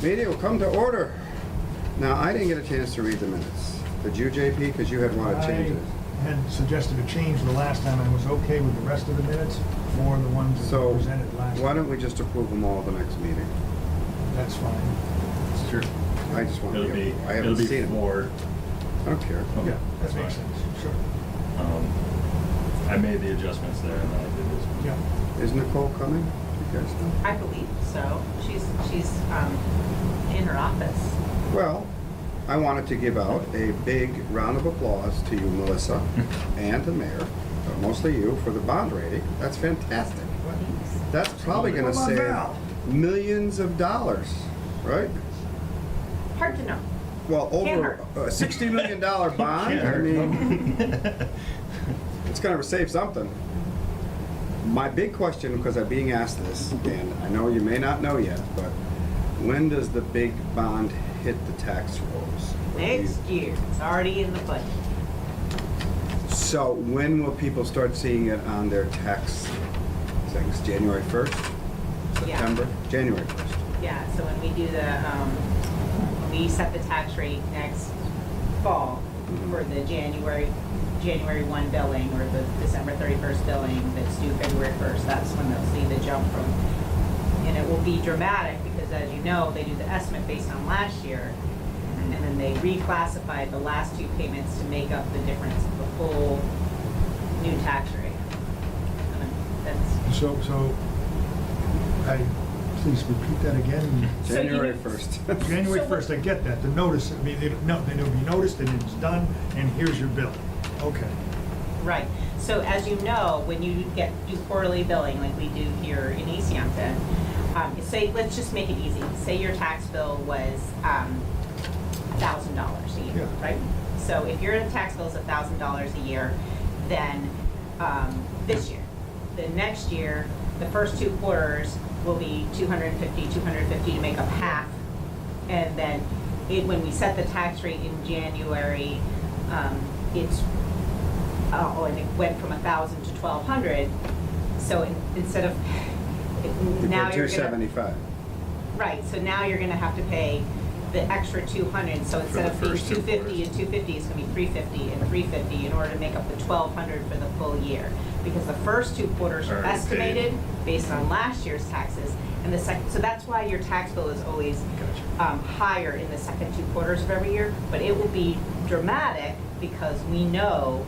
Meeting will come to order. Now, I didn't get a chance to read the minutes. Did you, JP? Because you had wanted changes. I had suggested a change the last time. I was okay with the rest of the minutes for the ones that So, were presented last time. why don't we just approve them all the next meeting? That's fine. It's true. I just want to It'll be, I haven't it'll be seen them. for, I don't care. okay, Yeah, that's that makes fine. sense, sure. I made the adjustments there and then I did this one. Yeah. Is Nicole coming? You guys know? I believe so. She's in her office. Well, I wanted to give out a big round of applause to you, Melissa, and the mayor, but mostly you, for the bond rating. That's fantastic. That's probably going to Come on, save Val. millions of dollars, right? Hard to know. Well, Can't over hurt. a $60 million bond, I mean, it's going to save something. My big question, because I'm being asked this, and I know you may not know yet, but when does the big bond hit the tax rolls? Next year. It's already in the budget. So when will people start seeing it on their tax things? January 1st? Yeah. September? January 1st. Yeah, so when we do when we set the tax rate next fall for the January 1 billing or the December 31st billing that's due February 1st, that's when they'll see the jump from, and it will be dramatic because as you know, they do the estimate based on last year and then they reclassify the last two payments to make up the difference of the full new tax rate. That's, So, please repeat that again. So January you- 1st. January So what- 1st, I get that, the notice, I mean, it'll be noticed and it's done, and here's your bill. Okay. Right. So as you know, when you do quarterly billing like we do here in Easthampton, say, let's just make it easy. Say your tax bill was $1,000 a year, Yeah. right? So if your tax bill is $1,000 a year, then this year, the next year, the first 2 quarters will be 250 to make up half. And then when we set the tax rate in January, it's and it went from 1,000 to 1,200. So instead of now you're gonna, $275. right. So now you're going to have to pay the extra 200. So instead the of being first 2 250 and 250, it's going to be 350 and 350 in order to make up the 1,200 for the full year. Because the first 2 quarters are Already estimated based on last year's taxes, and the second. So that's why your tax bill is always higher in the second 2 quarters of every year. But it will be dramatic because we know,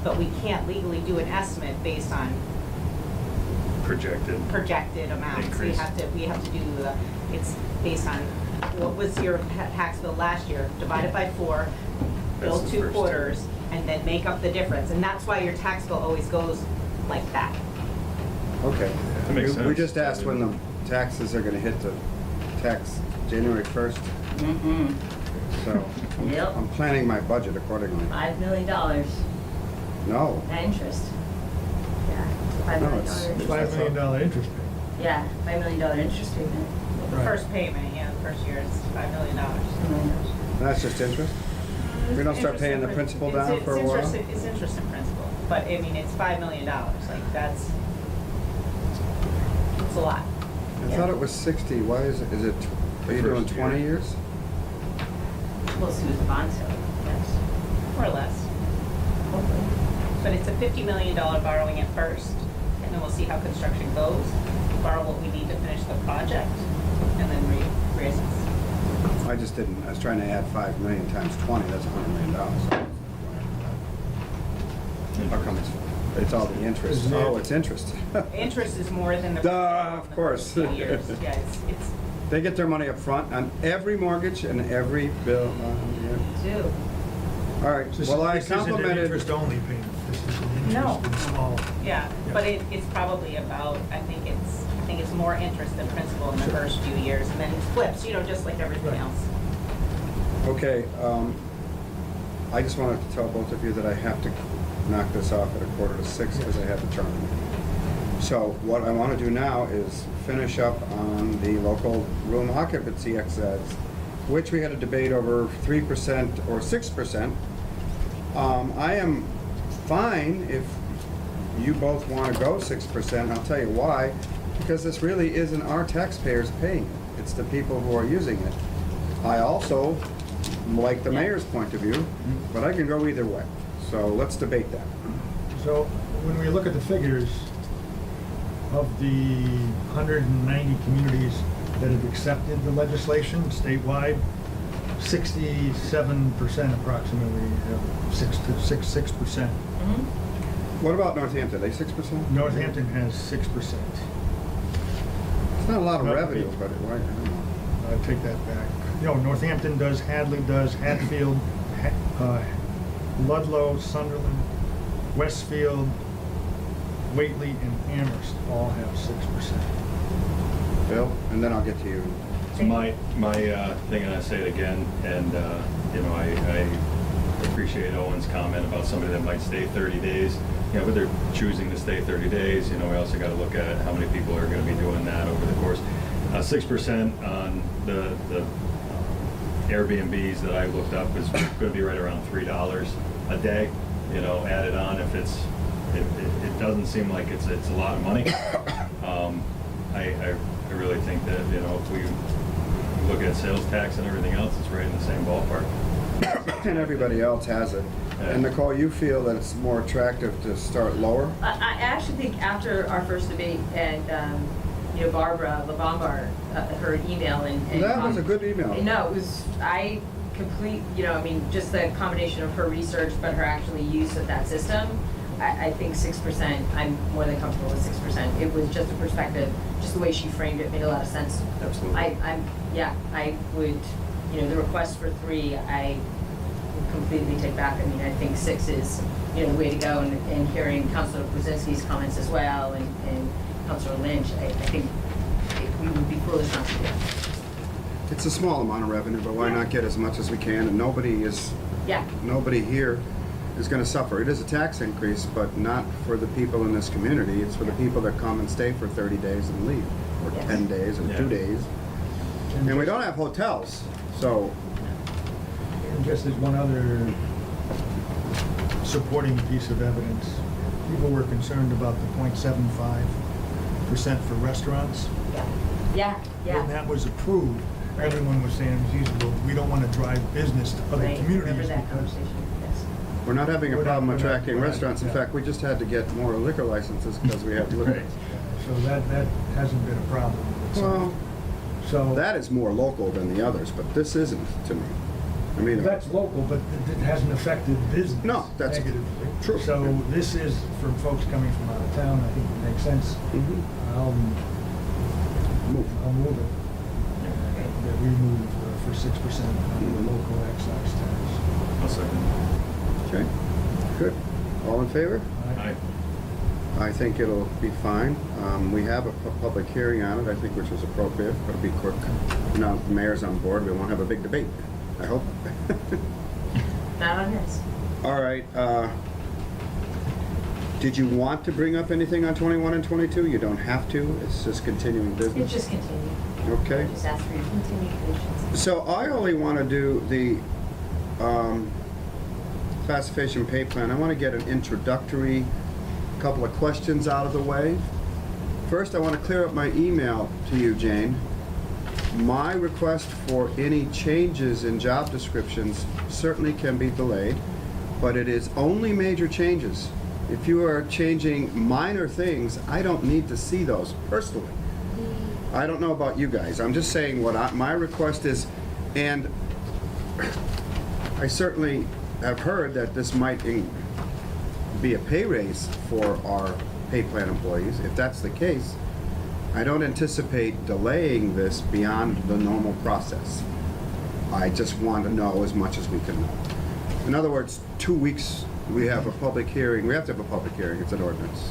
but we can't legally do an estimate based on projected amounts. Increase. We have to do it's based on what was your tax bill last year, divided by 4, bill That's the 2 first quarters, and then make up the difference. And that's why your tax bill always goes like that. Okay. That makes We sense. just asked when the taxes are going to hit the tax January 1st. Mm-hmm. So Yep. I'm planning my budget accordingly. $5 million. No. That interest. Yeah. $5 No, million. it's- $5 million interest payment. Yeah, $5 million interest payment. The Right. first payment, yeah, the first year it's $5 million. $5 million. That's just interest? We don't start Interest paying in the prin- principal it's- down it's for a while? interest- It's interest in principal, but I mean, it's $5 million. Like that's, it's a lot. I thought it was 60. Why is it, are you doing First 20 year. years? We'll see what the bond sale, yes. More or less. Hopefully. But it's a $50 million borrowing at first, and then we'll see how construction goes, borrow what we need to finish the project, and then reassess. I just didn't. I was trying to add 5 million times 20. That's $100 million. How come it's all the interest? Isn't it? Oh, it's interest. Interest is more than the. Duh, of course. the first few years. Yeah, it's They get their money up front on every mortgage and every bill. Yeah. due. All right. This Well, I isn't an complimented. interest-only payment. This is an No. interest in small. Yeah, but it's probably about, I think it's more interest than principal in the first few years, and then it flips, just like everything Right. else. Okay. I just wanted to tell both of you that I have to knock this off at 5:45 because I have the tournament. So what I want to do now is finish up on the local room occupancy excess, which we had a debate over 3% or 6%. I am fine if you both want to go 6%. I'll tell you why. Because this really isn't our taxpayers paying it, it's the people who are using it. I also like the mayor's point of view, but I can go either way. So let's debate that. So when we look at the figures of the 190 communities that have accepted the legislation statewide, 67% approximately, 6%. What about Northampton? They 6%? Northampton has 6%. It's not a lot of Not revenue, big. but I don't know. I take that back. No, Northampton does, Hadley does, Hatfield, Ludlow, Sunderland, Westfield, Whately, and Amherst all have 6%. Bill, and then I'll get to you. My thing, and I say it again, and, you know, I appreciate Owen's comment about somebody that might stay 30 days. You know, but they're choosing to stay 30 days, you know, we also got to look at how many people are going to be doing that over the course. 6% on the Airbnbs that I looked up is going to be right around $3 a day, you know, added on. If it doesn't seem like it's a lot of money. I really think that, you know, if we look at sales tax and everything else, it's right in the same ballpark. And everybody else has it. And Nicole, you feel that it's more attractive to start lower? I actually think after our first debate and, you know, Barbara LaBombar, her email and. That was a good email. No, it was, you know, I mean, just the combination of her research, but her actually use of that system, I think 6%, I'm more than comfortable with 6%. It was just a perspective, just the way she framed it made a lot of sense. Absolutely. I would, you know, the request for 3, I would completely take back. I mean, I think 6 is, you know, the way to go, and hearing Councilor Kuzinski's comments as well, and Councilor Lynch, I think we would be foolish not to do that. It's a small amount of revenue, but why not get as much as we can? And nobody here is going to suffer. It is a tax increase, but not for the people in this community. It's for the people that come and stay for 30 days and leave, or Yes. 10 days, or Yeah. 2 days. And we don't have hotels, so And just as one other supporting piece of evidence, people were concerned about the 0.75% for restaurants. Yeah. When that was approved, everyone was saying, geez, well, we don't want to drive business to other Right. communities Remember that because conversation, yes. we're not having a We're not- problem we're not- attracting right, restaurants. In yeah. fact, we just had to get more liquor licenses because we have liquor. so that hasn't been a problem. Well, So that is more local than the others, but this isn't to me. I mean, that's local, but it hasn't affected business No, that's negatively. true. So this is for folks coming from out of town. I think it makes sense. Mhm. I'll Move. move it. That we move for 6% on the local excise tax. I'll second. Okay, good. All in favor? Aye. I think it'll be fine. We have a public hearing on it, I think, which is appropriate. It'll be quick. Now the mayor's on board, we won't have a big debate, I hope. Not on this. All right, did you want to bring up anything on 21 and 22? You don't have to, it's just continuing It business. just continued. Okay. Just ask for your continued patience. So I only want to do the classification pay plan. I want to get an introductory couple of questions out of the way. First, I want to clear up my email to you, Jane. My request for any changes in job descriptions certainly can be delayed, but it is only major changes. If you are changing minor things, I don't need to see those personally. I don't know about you guys. I'm just saying what my request is, and I certainly have heard that this might be a pay raise for our pay plan employees. If that's the case, I don't anticipate delaying this beyond the normal process. I just want to know as much as we can know. In other words, 2 weeks, we have a public hearing. We have to have a public hearing. It's an ordinance.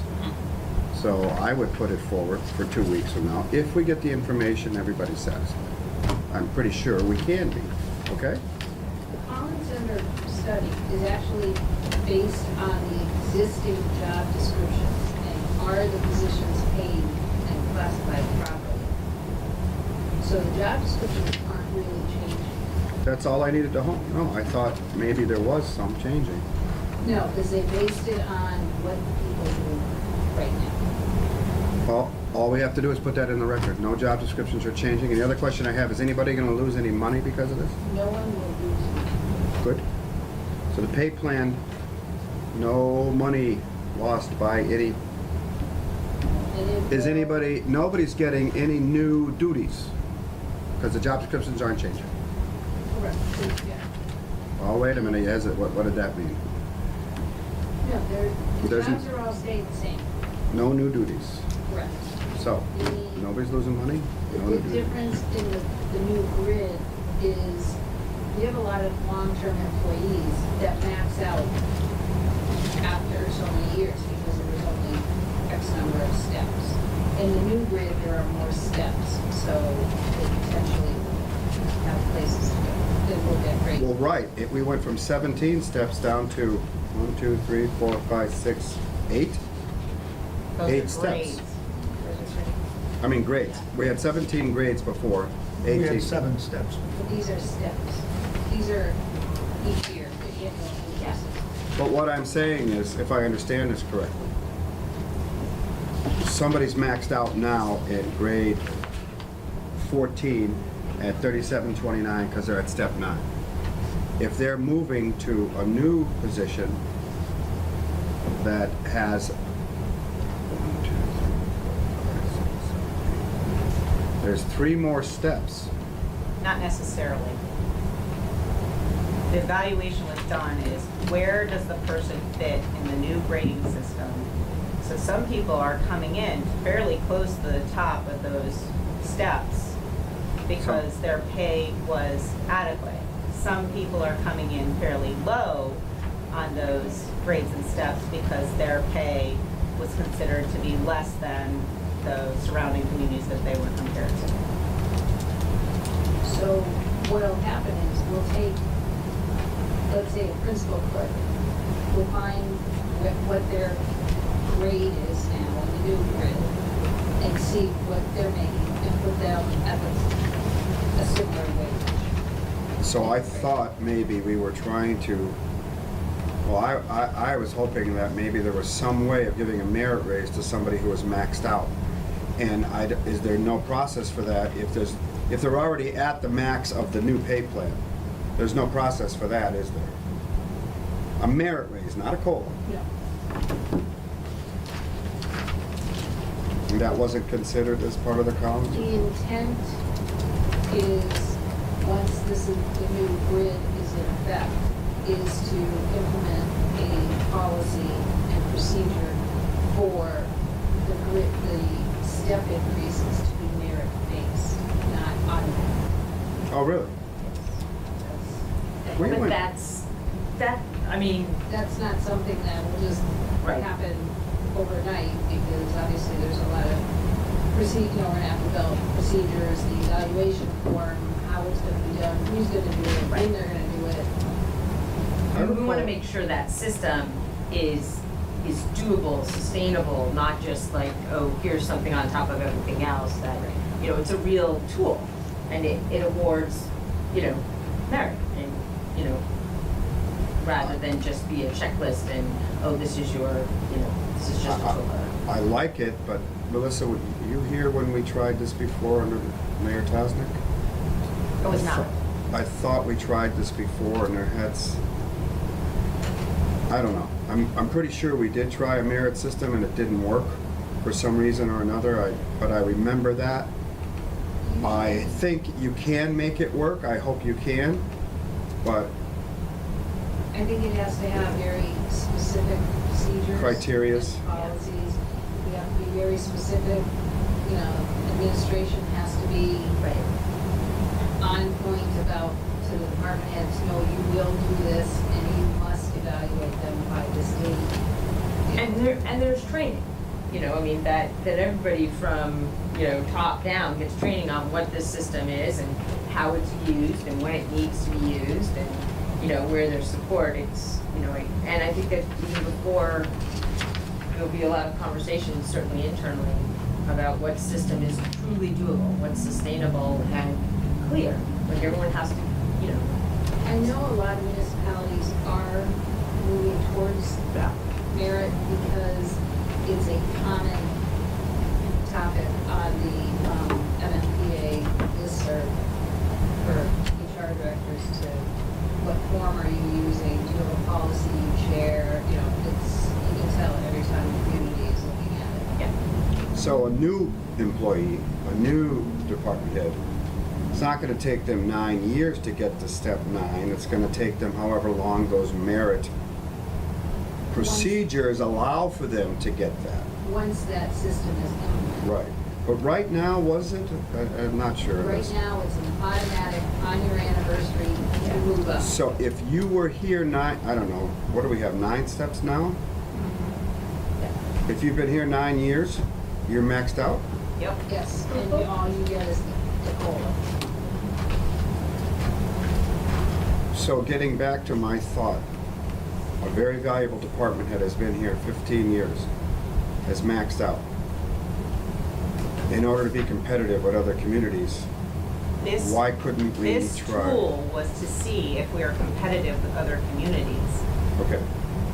So I would put it forward for 2 weeks from now. If we get the information, everybody's satisfied. I'm pretty sure we can be, okay? The Collins Center study is actually based on the existing job descriptions and are the positions paid and classified properly. So the job descriptions aren't really changing. That's all I needed to hone. No, I thought maybe there was some changing. No, because they based it on what the people do right now. All we have to do is put that in the record. No job descriptions are changing. And the other question I have, is anybody gonna lose any money because of this? No one will lose. Good. So the pay plan, no money lost by any, And it is will- anybody, nobody's getting any new duties? Because the job descriptions aren't changing. Correct, yeah. Oh, wait a minute, what did that mean? No, the There's jobs n- are all staying the same, No new duties. correct. So, nobody's losing money? No new The duties. difference in the new grid is we have a lot of long-term employees that max out after so many years because there's only X number of steps. In the new grid, there are more steps, so they potentially have places to go. They will get great. Well, right, we went from 17 steps down to 1, 2, 3, 4, 5, 6, 8? Those are 8 steps. grades. I mean, grades. We had 17 grades before, We 18. had 7 steps. But these are steps. These are each year, the annual increases. But what I'm saying is, if I understand this correctly, somebody's maxed out now in grade 14 at 3729 because they're at step 9. If they're moving to a new position that has 1, 2, 3, 4, 5, 6, 7, 8. There's 3 more steps. Not necessarily. The evaluation was done is where does the person fit in the new grading system? So some people are coming in fairly close to the top of those steps because their pay was adequate. Some people are coming in fairly low on those grades and steps because their pay was considered to be less than the surrounding communities that they were compared to. So what'll happen is we'll take, let's say, a principal clerk, we'll find what their grade is now in the new grid and see what they're making and put them at a similar wage. So I thought maybe we were trying to, well, I was hoping that maybe there was some way of giving a merit raise to somebody who was maxed out. And is there no process for that? If they're already at the max of the new pay plan, there's no process for that, is there? A merit raise, not a COLA. Yeah. And that wasn't considered as part of the college? The intent is, once this is, the new grid is in effect, is to implement a policy and procedure for the grid, the step increases to be merit-based, not automatic. Oh, really? We But went- That's not something that will just Right. happen overnight, because obviously there's a lot of we're gonna have to develop procedures, the evaluation form, how it's gonna be done, who's gonna do it, when they're gonna do it. And we want to make sure that system is doable, sustainable, not just like, oh, here's something on top of everything else, that, you know, it's a real tool. And it awards, you know, merit, and, you know, rather than just be a checklist and, oh, this is your, you know, this is just a tool. I like it, but Melissa, were you here when we tried this before under Mayor Tosnick? It was not. I thought we tried this before and their heads, I don't know. I'm pretty sure we did try a merit system and it didn't work for some reason or another, but I remember that. I think you can make it work, I hope you can, but I think it has to have very specific procedures. Criterias. and Policies. We have to be very specific, you know, administration has to be Right. on point about, to the department heads, no, you will do this and you must evaluate them by this date. And there's training, you know, I mean, that everybody from, you know, top down gets training on what this system is and how it's used and when it needs to be used, and, you know, where there's support, it's, you know, and I think that even before, there'll be a lot of conversations, certainly internally, about what system is truly doable, what's sustainable and clear, like everyone has to, you know. I know a lot of municipalities are moving towards Yeah. merit because it's a common topic on the MMPA listserv for HR directors to, what form are you using? Do you have a policy you share? You know, you can tell every time the community is looking at it. Yeah. So a new employee, a new department head, it's not gonna take them 9 years to get to step 9. It's gonna take them however long those merit procedures allow for them to get that. Once that system is implemented. Right. But right now, wasn't? I'm not sure. Right now, it's an automatic, on your anniversary, you move up. So if you were here I don't know, what do we have, 9 steps now? If you've been here 9 years, you're maxed out? Yep. Yes, and all you get is the COLA. So getting back to my thought, a very valuable department head has been here 15 years, has maxed out. In order to be competitive with other communities, This, why couldn't we this try? tool was to see if we are competitive with other communities. Okay,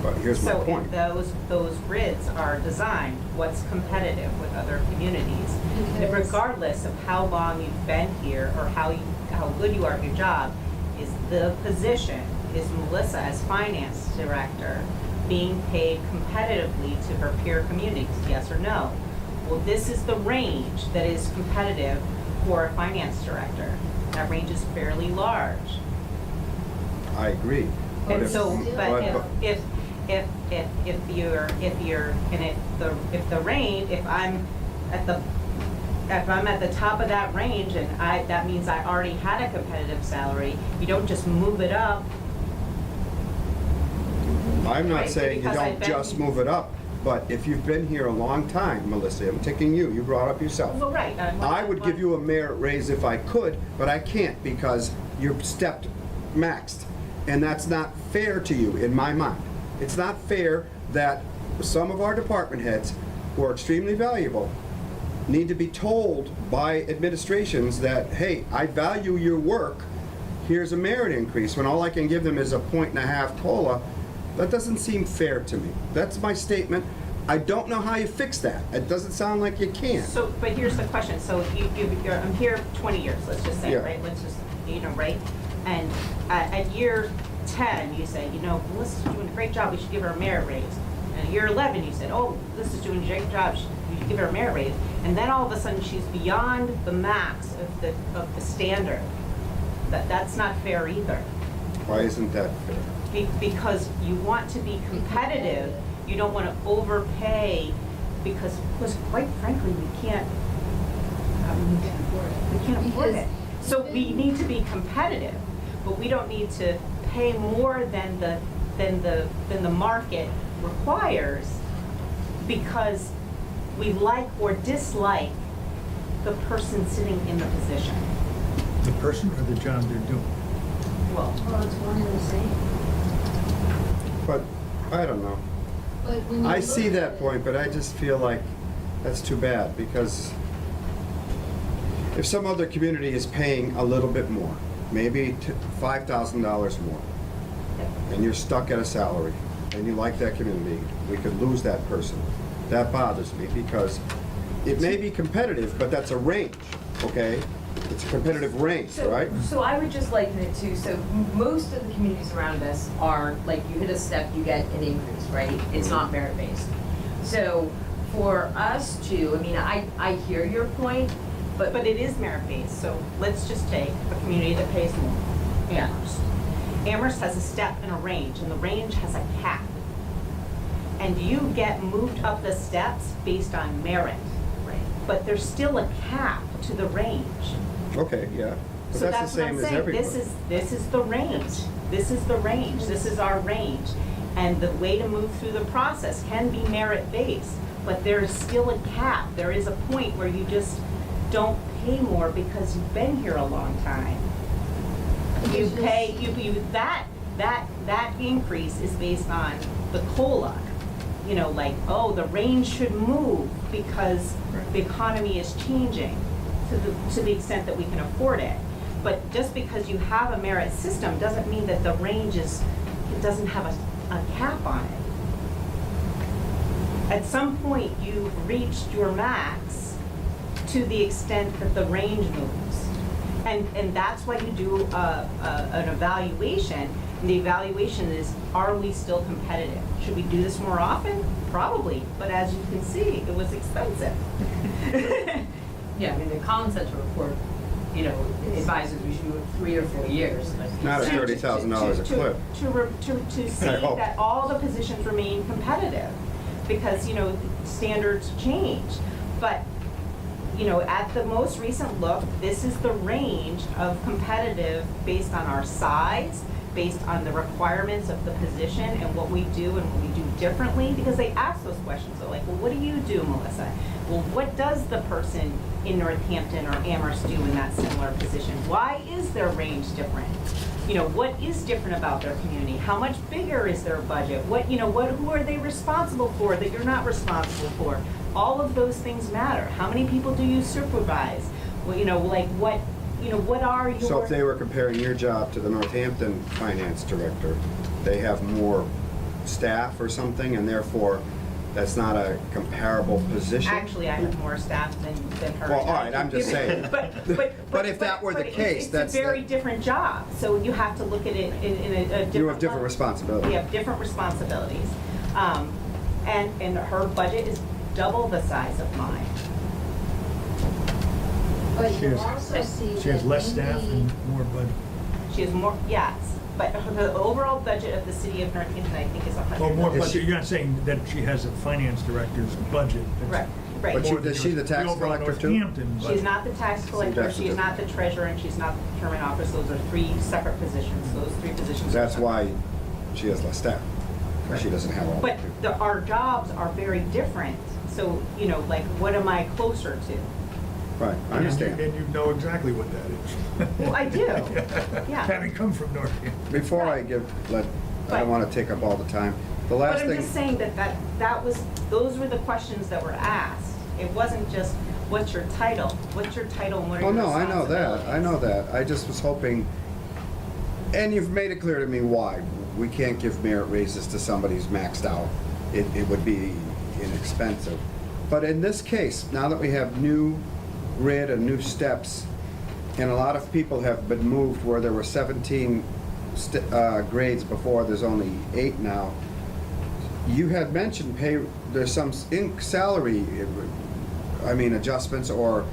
but here's my point. So those grids are designed, what's competitive with other communities. And Because- regardless of how long you've been here or how good you are at your job, is the position, is Melissa as finance director being paid competitively to her peer communities, yes or no? Well, this is the range that is competitive for a finance director. That range is fairly large. I agree. But And if- so, but but- if I'm at the top of that range and that means I already had a competitive salary, you don't just move it up. I'm not Right, saying you because don't I've been- just move it up, but if you've been here a long time, Melissa, I'm taking you brought up yourself. Well, right. I would give you a merit raise if I could, but I can't because you're stepped maxed. And that's not fair to you in my mind. It's not fair that some of our department heads who are extremely valuable need to be told by administrations that, hey, I value your work, here's a merit increase, when all I can give them is a 1.5 COLA. That doesn't seem fair to me. That's my statement. I don't know how you fix that. It doesn't sound like you can. So, but here's the question, so I'm here 20 years, let's just say, Yeah. right, let's just, right? And at year 10, you say, Melissa's doing a great job, we should give her a merit raise. And at year 11, you said, oh, Melissa's doing a great job, we should give her a merit raise. And then all of a sudden, she's beyond the max of the standard. That's not fair either. Why isn't that fair? Because you want to be competitive, you don't want to overpay, because quite frankly, we can't afford it. So we need to be competitive, but we don't need to pay more than the market requires because we like or dislike the person sitting in the position. The person or the job they're doing? Well, It's one and the same. But, I don't know. But when you I look see at that it- point, but I just feel like that's too bad because if some other community is paying a little bit more, maybe $5,000 more, and you're stuck at a salary, and you like that community, we could lose that person. That bothers me because it may be competitive, but that's a range, okay? It's a competitive range, right? So I would just liken it to, so most of the communities around us are, like, you hit a step, you get an increase, right? It's not merit-based. So for us to, I hear your point, but it is merit-based, so let's just take a community that pays more, Amherst. Amherst has a step and a range, and the range has a cap. And you get moved up the steps based on merit. Right. But there's still a cap to the range. Okay, yeah. But So that's the what I'm same as saying. everybody. This is the range. This is the range. This is our range. And the way to move through the process can be merit-based, but there is still a cap. There is a point where you just don't pay more because you've been here a long time. You pay, that increase is based on the COLA. The range should move because the economy is changing to the extent that we can afford it. But just because you have a merit system doesn't mean that the range it doesn't have a cap on it. At some point, you've reached your max to the extent that the range moves. And that's why you do an evaluation. And the evaluation is, are we still competitive? Should we do this more often? Probably, but as you can see, it was expensive. Yeah, I mean, the Collins Center report, you know, advises we should do it 3 or 4 years. Not at $30,000 a clip. To see I hope. that all the positions remain competitive, because, you know, standards change. But, you know, at the most recent look, this is the range of competitive based on our size, based on the requirements of the position and what we do and what we do differently, because they ask those questions. They're like, well, what do you do, Melissa? Well, what does the person in Northampton or Amherst do in that similar position? Why is their range different? You know, what is different about their community? How much bigger is their budget? What, you know, who are they responsible for that you're not responsible for? All of those things matter. How many people do you supervise? Well, you know, like what, you know, what are your... So if they were comparing your job to the Northampton finance director, they have more staff or something, and therefore that's not a comparable position? Actually, I have more staff than her. Well, all right, I'm just saying. But if that were the case, that's it's a very different job, so you have to look at it in a different... You have different responsibilities. We have different responsibilities. And her budget is double the size of mine. But She you has- also see She has that less in staff the- and more budget. She has more, yes, but the overall budget of the city of Northampton, I think, is 100 Oh, more million. budget, you're not saying that she has a finance director's budget. that's Right, But more she- than is she the yours. tax overall collector too? Northampton budget. She's not the tax collector, that's she's not the different. treasurer, and she's not the procurement officer. Those are 3 separate positions. Those 3 positions are That's separate. why she has less staff. She doesn't have all But that. our jobs are very different. So, you know, like, what am I closer to? Right, I understand. And you know exactly what that is. Well, I do, yeah. Having come from Northampton. Before I I don't want to take up all the time. The But last I'm thing. just saying those were the questions that were asked. It wasn't just, what's your title? What's your title and what are Oh, your no, I know that, responsibilities? I know that. I just was hoping, and you've made it clear to me why. We can't give merit raises to somebody who's maxed out. It would be inexpensive. But in this case, now that we have new grid and new steps, and a lot of people have been moved where there were 17 grades before, there's only 8 now. You had mentioned there's some salary, adjustments or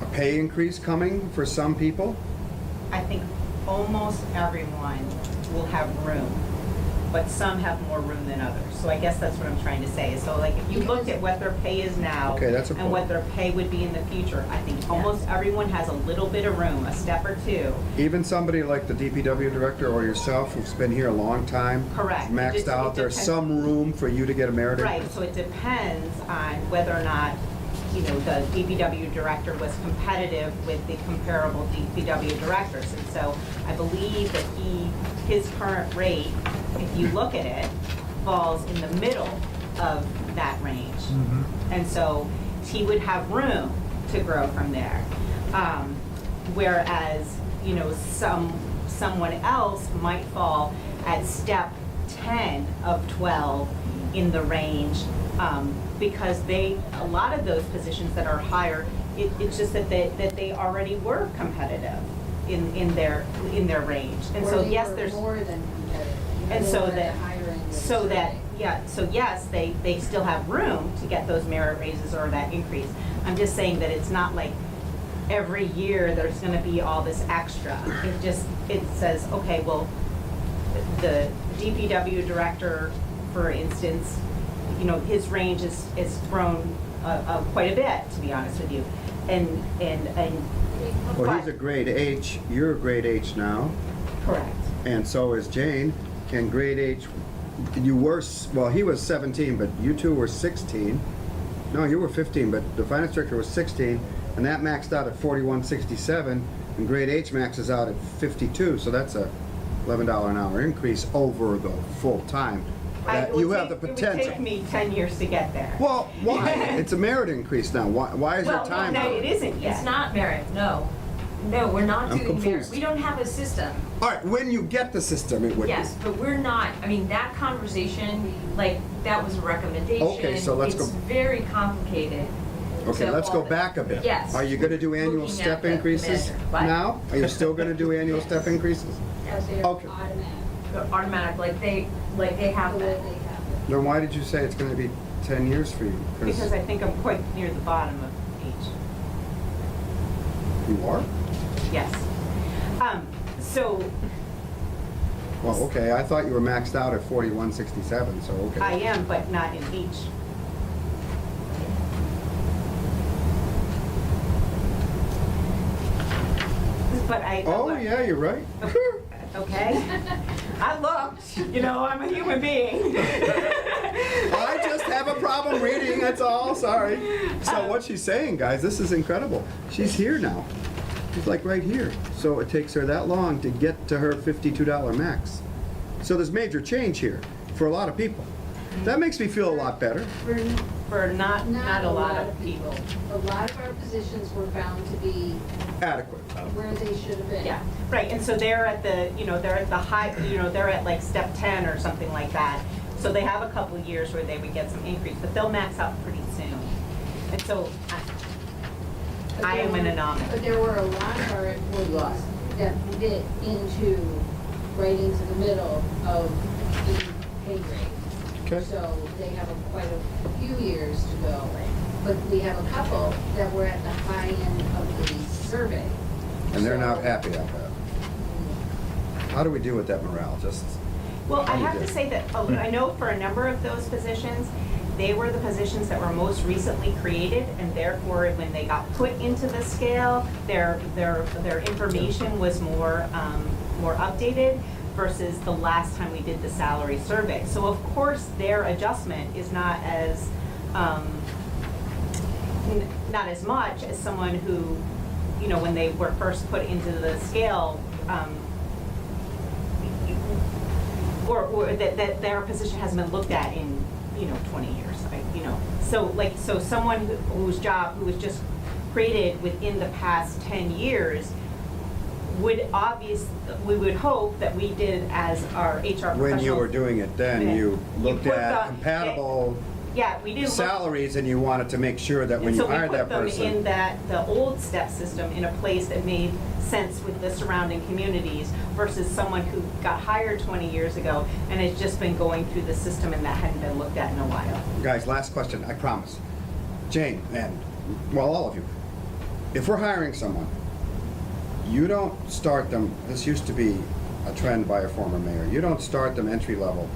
a pay increase coming for some people? I think almost everyone will have room, but some have more room than others. So I guess that's what I'm trying to say. So like, if you looked at what their pay is now Okay, that's a and what point. their pay would be in the future, I think almost everyone has a little bit of room, a step or 2. Even somebody like the DPW director or yourself who's been here a long time? Correct. It Maxed just- out, it there's depends. some room for you to get a merit Right, increase? so it depends on whether or not, you know, the DPW director was competitive with the comparable DPW directors. And so I believe that his current rate, if you look at it, falls in the middle of that range. Mhm. And so he would have room to grow from there. Whereas, you know, someone else might fall at step 10 of 12 in the range, because a lot of those positions that are higher, it's just that they already were competitive in their range. And Or so they yes, were there's. more than competitive. And They so were at that, the higher end of the so that, survey. yeah, so yes, they still have room to get those merit raises or that increase. I'm just saying that it's not like every year there's gonna be all this extra. It says, okay, well, the DPW director, for instance, you know, his range is grown quite a bit, to be honest with you. And Well, he's but- a grade H, you're a grade H now, correct. and so is Jane. Can grade H, he was 17, but you two were 16. No, you were 15, but the finance director was 16, and that maxed out at 41.67, and grade H maxes out at 52, so that's a $11 an hour increase over the full time. That you have the It would potential. take me 10 years to get there. Well, why? It's a merit increase now. Why is there Well, time? No, it isn't yet. It's not merit, no. No, we're not I'm doing merit. confused. We don't have a system. All right, when you get the system, it would be. Yes, but we're not, I mean, that conversation, like, that was a recommendation. Okay, so let's go- It's very complicated. Okay, So let's all go the- back a bit. Yes. Are you gonna do annual Looking at step the increases measure. What? now? Are you still gonna do annual Yes. step increases? But they're Okay. automatic, Automatic, like they have the way that. they have it. Then why did you say it's gonna be 10 years for you? Because I think I'm quite near the bottom of each. You are? Yes. So Well, okay, I thought you were maxed out at 4167, so okay. I am, but not in each. But Oh, yeah, you're right. Okay. I looked, you know, I'm a human being. I just have a problem reading, that's all, sorry. So what she's saying, guys, this is incredible. She's here now. She's like right here. So it takes her that long to get to her $52 max. So there's major change here for a lot of people. That makes me feel a lot better. For not a lot of people. A lot of our positions were found to be Adequate. where they should have been. Yeah, right, and so they're at the, you know, they're at the high, you know, they're at like step 10 or something like that. So they have a couple years where they would get some increase, but they'll max out pretty soon. And so But I there am an were- anomaly. But there were a lot of our employees that fit into, right into the middle of the pay grade. Okay. So they have quite a few years to go. But we have a couple that were at the high end of the survey. And they're So- not happy about that. How do we deal with that morale? Just, Well, I How you have to did. say that, I know for a number of those positions, they were the positions that were most recently created, and therefore, when they got put into the scale, their information was more updated versus the last time we did the salary survey. So of course, their adjustment is not as, not as much as someone who, you know, when they were first put into the scale, or that their position hasn't been looked at in, you know, 20 years, you know. So someone whose job, who was just created within the past 10 years, we would hope that we did as our HR professional. when you were doing it then, you looked put at the- compatible Yeah, we didn't look. salaries and you wanted to make sure that when And you so we hired that put them in person. the old step system in a place that made sense with the surrounding communities versus someone who got hired 20 years ago and has just been going through the system and that hadn't been looked at in a while. Guys, last question, I promise. Jane, and, well, all of you. If we're hiring someone, you don't start them, this used to be a trend by a former mayor, you don't start them entry level.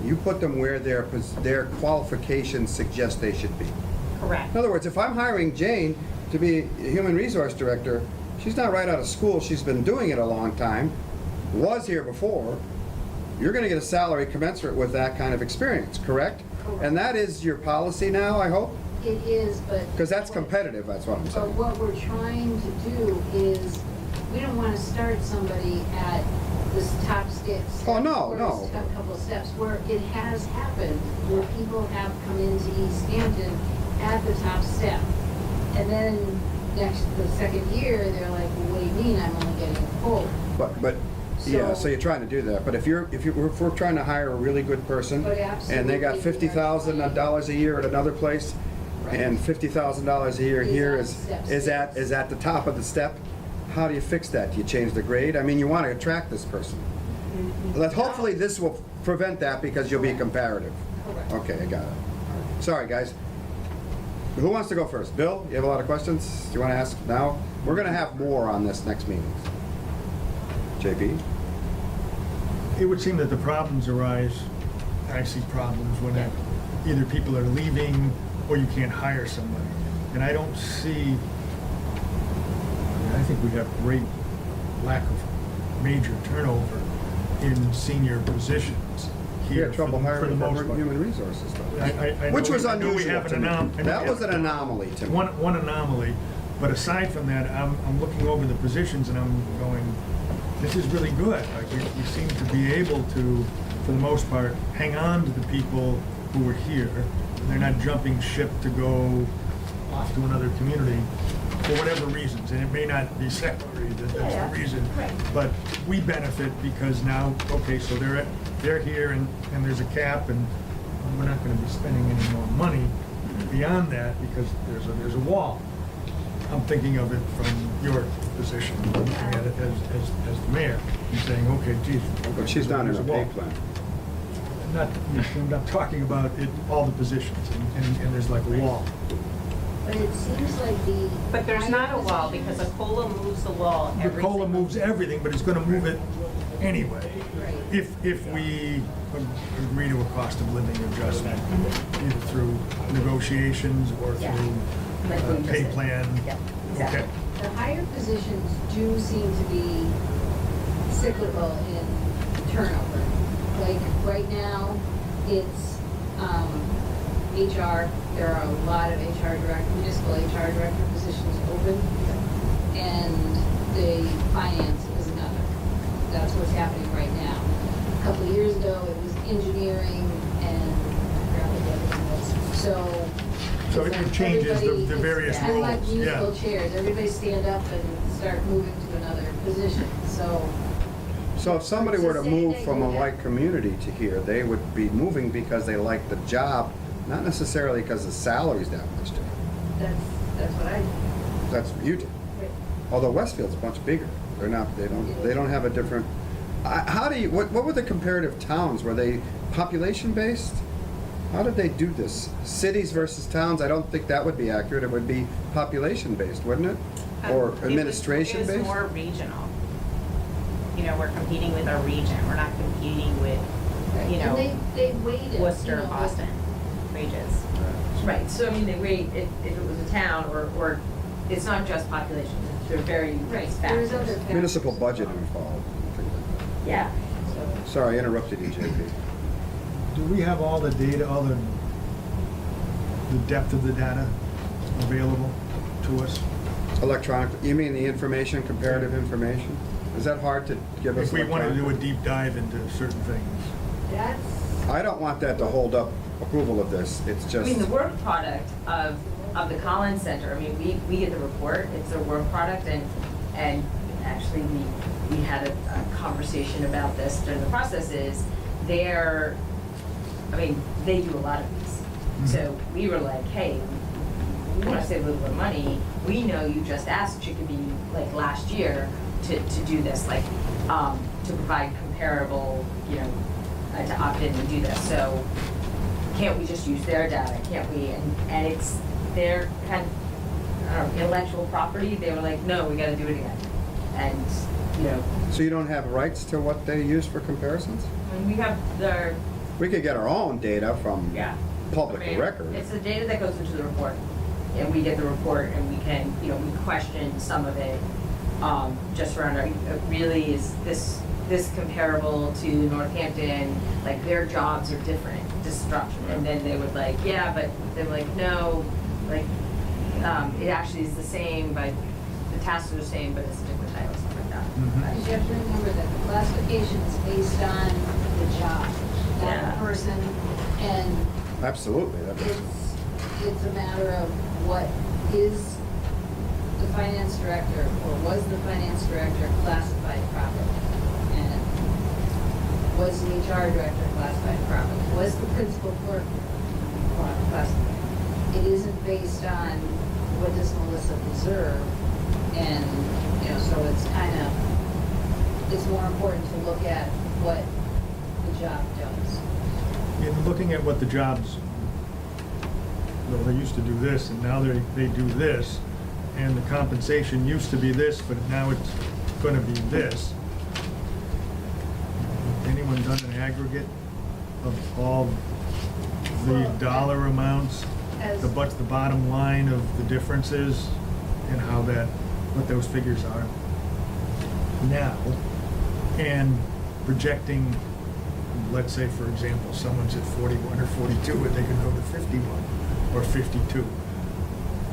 You put them where their qualifications suggest they should be. Correct. In other words, if I'm hiring Jane to be a human resource director, she's not right out of school, she's been doing it a long time, was here before, you're gonna get a salary commensurate with that kind of experience, correct? Correct. And that is your policy now, I hope? It is, but. Because that's competitive, that's what I'm But saying. what we're trying to do is, we don't want to start somebody at this top step. Oh, no, first no. Couple of steps, where it has happened, where people have come into Easthampton at the top step. And then the second year, they're like, well, what do you mean I'm only getting a full? But, yeah, So- so you're trying to do that, but if we're trying to hire a really good person, But and they got absolutely, $50,000 a year at another place, Right. and $50,000 a year Is here on is step is at the top of the step, how do you fix that? Do you change the grade? I mean, you want to attract this person. Hopefully this will prevent that because you'll be comparative. Correct. Okay, I got it. Sorry, guys. Who wants to go first? Bill, you have a lot of questions? Do you want to ask now? We're going to have more on this next meeting. JP? It would seem that the problems arise, I see problems when either people are leaving or you can't hire somebody. And I don't see, I think we have great lack of major turnover in senior positions You here. had trouble for the hiring most for part. human resources, though. I Which know was we- I know we unusual have to an me. anom- That was an anomaly to me. One anomaly, but aside from that, I'm looking over the positions and I'm going, this is really good. Like, we seem to be able to, for the most part, hang on to the people who are here. They're not jumping ship to go off to another community for whatever reasons, and it may not be salary that's the reason. Right. But we benefit because now, okay, so they're here and there's a cap and we're not gonna be spending any more money beyond that, because there's a wall. I'm thinking of it from your position, looking at it as the mayor, and saying, okay, geez. But she's not in there's a a pay wall. plan. I'm not talking about it, all the positions, and there's like a wall. But it seems like the. But there's not a wall, higher because a COLA moves the wall The every COLA single- moves everything, but it's gonna move it anyway. Right. If we agree to a cost of living adjustment, either through negotiations or Yeah. through Like we just pay did. plan. Yeah, exactly. Okay. The higher positions do seem to be cyclical in turnover. Like, right now, it's, HR, there are a lot of municipal HR director positions open, and the finance is another. That's what's happening right now. A couple of years ago, it was engineering, and I forgot what the other one was. So it's it like changes the everybody- various it's kinda like roles, musical yeah. chairs, everybody stand up and start moving to another position, so. So if somebody were to It's the same move thing, from a yeah. white community to here, they would be moving because they like the job, not necessarily because the salary's that much different. That's what I, That's what you did. Although Westfield's a bunch bigger. They don't have a different, how do you, what were the comparative towns? Were they population based? How did they do this? Cities versus towns, I don't think that would be accurate. It would be population based, wouldn't it? Or administration It based? was more regional. You know, we're competing with our region, we're not competing with, you know, and they weighted. Worcester, Boston, wages. Right, so I mean, they wait, if it was a town, or it's not just population, they're very Right, nice there's factors. other factors. Municipal budget involved. things like that. Yeah. Sorry, I interrupted you, JP. Do we have all the data, all the depth of the data available to us? Electronic, you mean the information, comparative information? Is that hard to give us? If we want to do a electronically? deep dive into certain things. That's, I don't want that to hold up approval of this. It's I just. mean, the work product of the Collins Center, I mean, we get the report, it's their work product, and actually, we had a conversation about this during the process, is they do a lot of these. So we were like, hey, we want to save a little bit of money, we know you just asked Chicopee, like, last year, to do this, like, to provide comparable, to opt in and do this, so can't we just use their data, can't we? And it's their kind of, I don't know, intellectual property, they were like, no, we gotta do it again. And, So you don't have rights to what they use for comparisons? when we have their, We could get our own data from yeah. public I mean, record. It's the data that goes into the report, and we get the report, and we can, we question some of it, just around, really, is this comparable to Northampton, like, their jobs are different, disruption, and then they would like, yeah, but they're like, no, like, it actually is the same, but the tasks are the same, but it's a different title, stuff like that. Mhm. you have to remember that the classification is based on the job, not Yeah. the person, and Absolutely. That makes- it's a matter of what is the finance director, or was the finance director classified properly? And was the HR director classified properly? Was the principal clerk classified? It isn't based on what does Melissa deserve, and, so it's it's more important to look at what the job does. In looking at what the jobs, well, they used to do this, and now they do this, and the compensation used to be this, but now it's gonna be this. Anyone done an aggregate of all the dollar amounts, As- what's the bottom line of the differences, and what those figures are now, and projecting, let's say, for example, someone's at 41 or 42, and they could go to 51 or 52.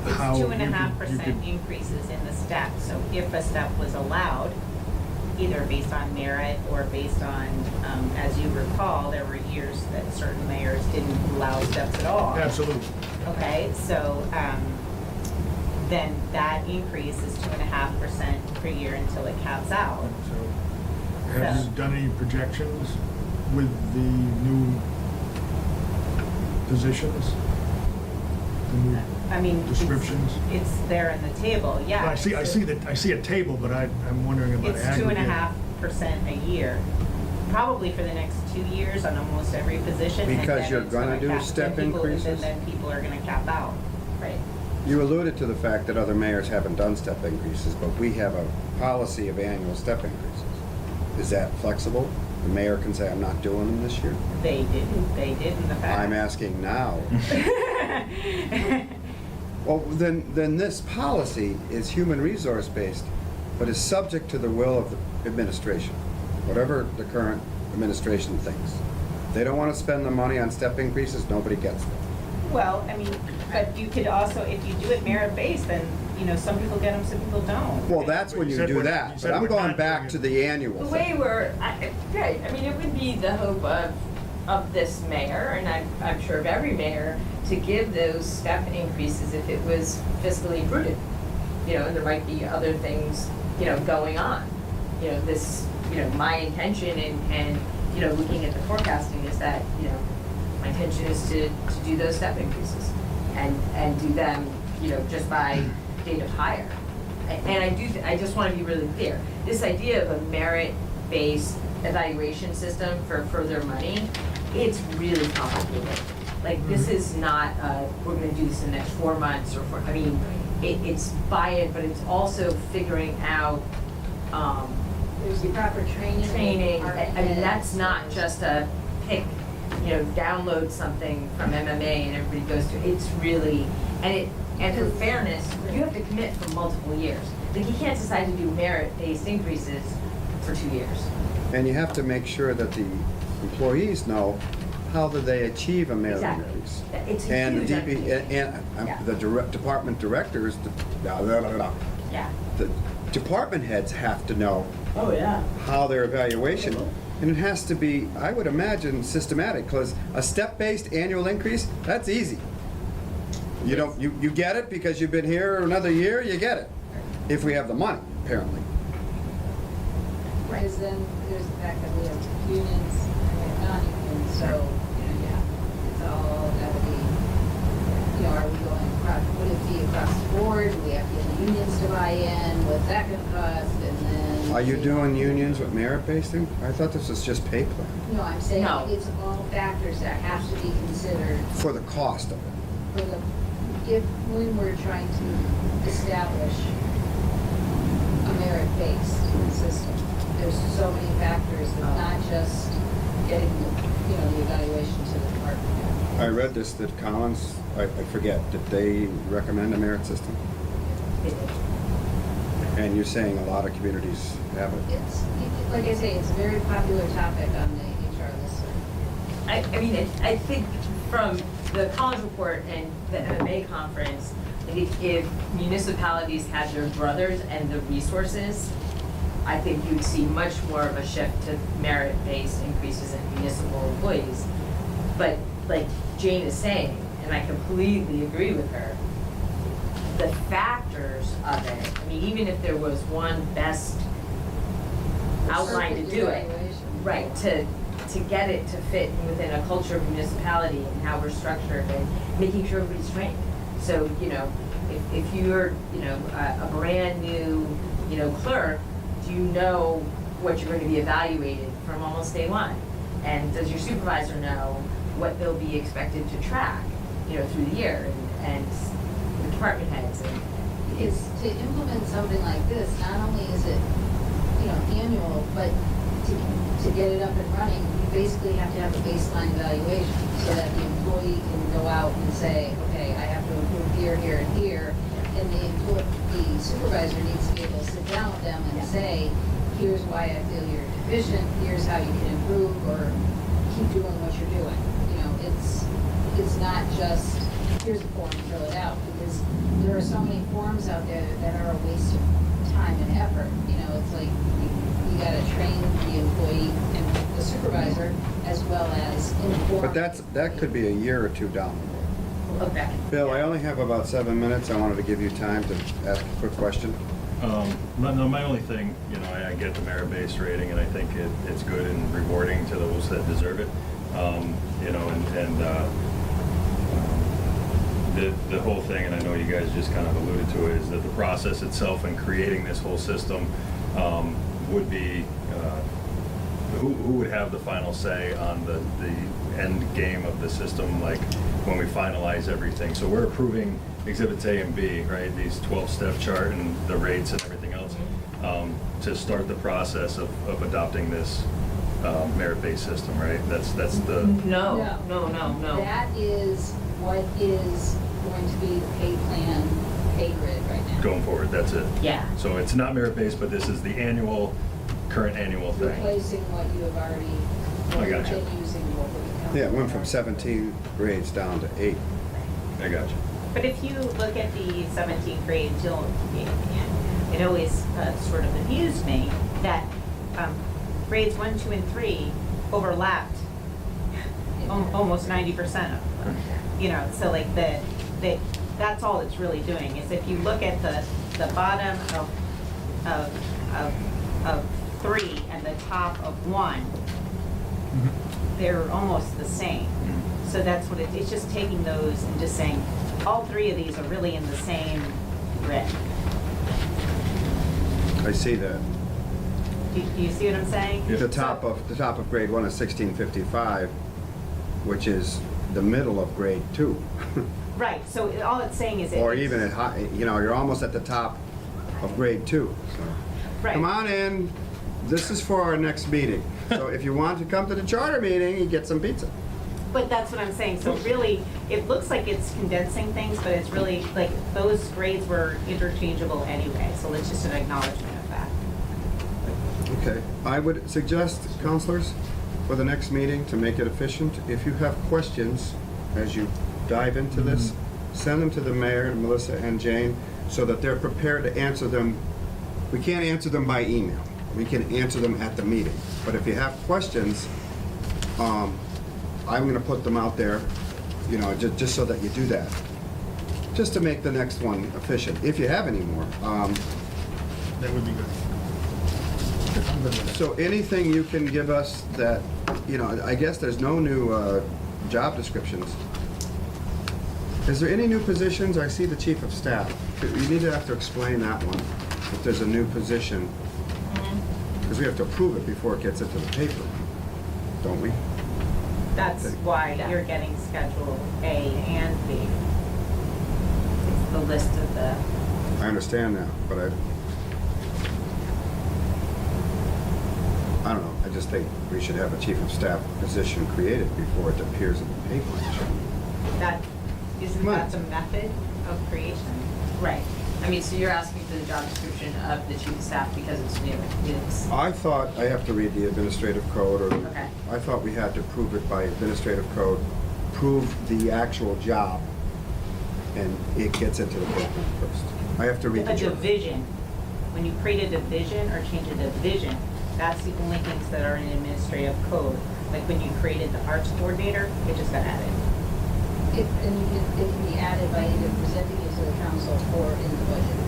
It's How you 2.5% could- increases in the step, so if a step was allowed, either based on merit or based on, as you recall, there were years that certain mayors didn't allow steps at all. Absolutely. Okay, so, then that increase is 2.5% per year until it caps out. So, have you done any projections with the new positions? the new I mean, it's- descriptions? It's there in the table, yeah. Well, I see a table, but I'm wondering about It's aggregate. 2.5% a year, probably for the next 2 years on almost every position. and Because then you're it's gonna do cap- step then people- increases? Then people are gonna cap out. Right. You alluded to the fact that other mayors haven't done step increases, but we have a policy of annual step increases. Is that flexible? The mayor can say, I'm not doing them this year? They did in the past. I'm asking now. Well, then this policy is human resource based, but is subject to the will of the administration, whatever the current administration thinks. They don't want to spend the money on step increases, nobody gets them. Well, I mean, but you could also, if you do it merit-based, then, you know, some people get them, some people don't. Well, that's when You you said do we're- you that, said but I'm we're going not back doing to it. the annual The way thing. right, I mean, it would be the hope of this mayor, and I'm sure of every mayor, to give those step increases if it was fiscally prudent. You know, and there might be other things, you know, going on. You know, this, you know, my intention and, you know, looking at the forecasting is that, you know, my intention is to do those step increases and do them, you know, just by date of hire. And I just want to be really clear. This idea of a merit-based evaluation system for further money, it's really complicated. Like, this is not, we're gonna do this in the next 4 months I mean, it's buy-in, but it's also figuring out, There's the proper training. I mean, that's not just a pick, you know, download something from MMA and everybody goes to, it's really, and for fairness, you have to commit for multiple years. Like, you can't decide to do merit-based increases for 2 years. And you have to make sure that the employees know how do they achieve a merit Exactly. increase. It's a And the huge DP, undertaking. and Yeah. the department directors, Yeah. the department heads have to know Oh, yeah. how their evaluation, and it has to be, I would imagine, systematic, because a step-based annual increase, that's easy. You don't, you get it because you've been here another year, you get it. If we have the money, apparently. Because then there's the fact that we have unions and we have non-unions, so, you know, yeah, it's all gotta be, you know, are we going across, would it be across the board? Do we have to get the unions to buy in? What's that gonna cost? And then. Are you doing unions with merit-based thing? I thought this was just pay plan, No, I'm saying No. it's all factors that have to be considered for the cost of it. for the, when we're trying to establish a merit-based system. There's so many factors, it's not just getting, you know, the evaluation to the department. I read this, that Collins, I forget, did they recommend a merit system? And you're saying a lot of communities have it? It's, like I say, it's a very popular topic on the HR list. I mean, I think from the college report and the MMA conference, if municipalities had their brothers and the resources, I think you'd see much more of a shift to merit-based increases in municipal employees. But like Jane is saying, and I completely agree with her, the factors of it, I mean, even if there was one best outline to do it, Evaluation. right, to get it to fit within a culture of municipality and how we're structured and making sure everybody's trained. So, you know, if you're, you know, a brand new, you know, clerk, do you know what you're going to be evaluated from almost day one? And does your supervisor know what they'll be expected to track, you know, through the year and the department heads and Because to implement something like this, not only is it, you know, annual, but to get it up and running, you basically have to have a baseline evaluation so that the employee can go out and say, okay, I have to improve here, here, and here. And the supervisor needs to be able to sit down with them and say, here's why I feel you're deficient, here's how you can improve or keep doing what you're doing. You know, it's not just, here's a form, fill it out, because there are so many forms out there that are a waste of time and effort. You know, it's like you gotta train the employee and the supervisor as well as inform. But that could be a year or two down the road. look back. Bill, I only have about 7 minutes. I wanted to give you time to ask a quick question. No, my only thing, you know, I get the merit-based rating, and I think it's good and rewarding to those that deserve it. You know, the whole thing, and I know you guys just kind of alluded to it, is that the process itself in creating this whole system would be, who would have the final say on the end game of the system, like when we finalize everything? So we're approving Exhibits A and B, right? These 12-step chart and the rates and everything else, to start the process of adopting this merit-based system, right? That's the. No. That is what is going to be the pay plan, pay grid right now. Going forward, that's it. Yeah. So it's not merit-based, but this is the current annual thing. Replacing what you have already, I gotcha. been using what would come. Yeah, it went from 17 grades down to 8. I got you. But if you look at the 17th grade, it always sort of amused me that grades 1, 2, and 3 overlapped almost 90% of them. You know, so like that's all it's really doing is if you look at the bottom of 3 and the top of 1, they're almost the same. So that's what it's just taking those and just saying all 3 of these are really in the same grid. I see that. Do you see what I'm saying? Yeah. The top of grade 1 is 1655, which is the middle of grade 2. Right. So all it's saying is Or even at high, you know, you're almost at the top of grade 2. So. right. Come on in. This is for our next meeting. So if you want to come to the charter meeting, you get some pizza. But that's what I'm saying. So really, it looks like it's condensing things, but it's really like those grades were interchangeable anyway. So it's just an acknowledgement of that. Okay. I would suggest, counselors, for the next meeting, to make it efficient, if you have questions as you dive into this, send them to the mayor, Melissa, and Jane, so that they're prepared to answer them. We can't answer them by email. We can answer them at the meeting. But if you have questions, I'm going to put them out there, you know, just so that you do that. Just to make the next one efficient, if you have any more. That would be good. I'm good with that. So anything you can give us that, you know, I guess there's no new job descriptions. Is there any new positions? I see the chief of staff. You need to have to explain that one, if there's a new position. Because we have to approve it before it gets into the paper, don't we? That's why you're getting Schedule A and B. It's the list of the. I understand that, but I don't know. I just think we should have a chief of staff position created before it appears in the paper. Isn't Come on. that the method of creation? Right. I mean, so you're asking for the job description of the chief of staff because it's new. It's, I thought I have to read the administrative code, or Okay. I thought we had to prove it by administrative code, prove the actual job, and it gets into the paper first. I have to read the A job. division. When you create a division or change a division, that's the only things that are in administrative code. Like when you created the arts coordinator, it just got added. It can be added by either presenting it to the council or in the budget.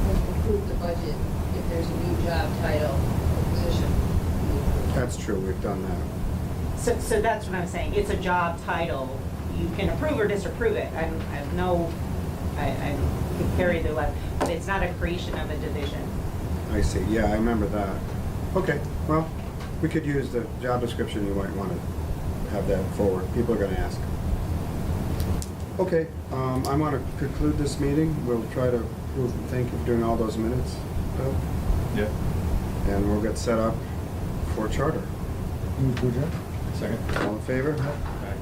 When you approve the budget, if there's a new job title or position, you approve it. That's true, we've done that. So that's what I'm saying. It's a job title. You can approve or disapprove it. I could carry the left, but it's not a creation of a division. I see, yeah, I remember that. Okay, well, we could use the job description, you might want to have that forward. People are gonna ask. Okay, I want to conclude this meeting. We'll try to think of doing all those minutes, Bill, Yeah. and we'll get set up for charter. Move to adjourn? Second. All in favor? Aye.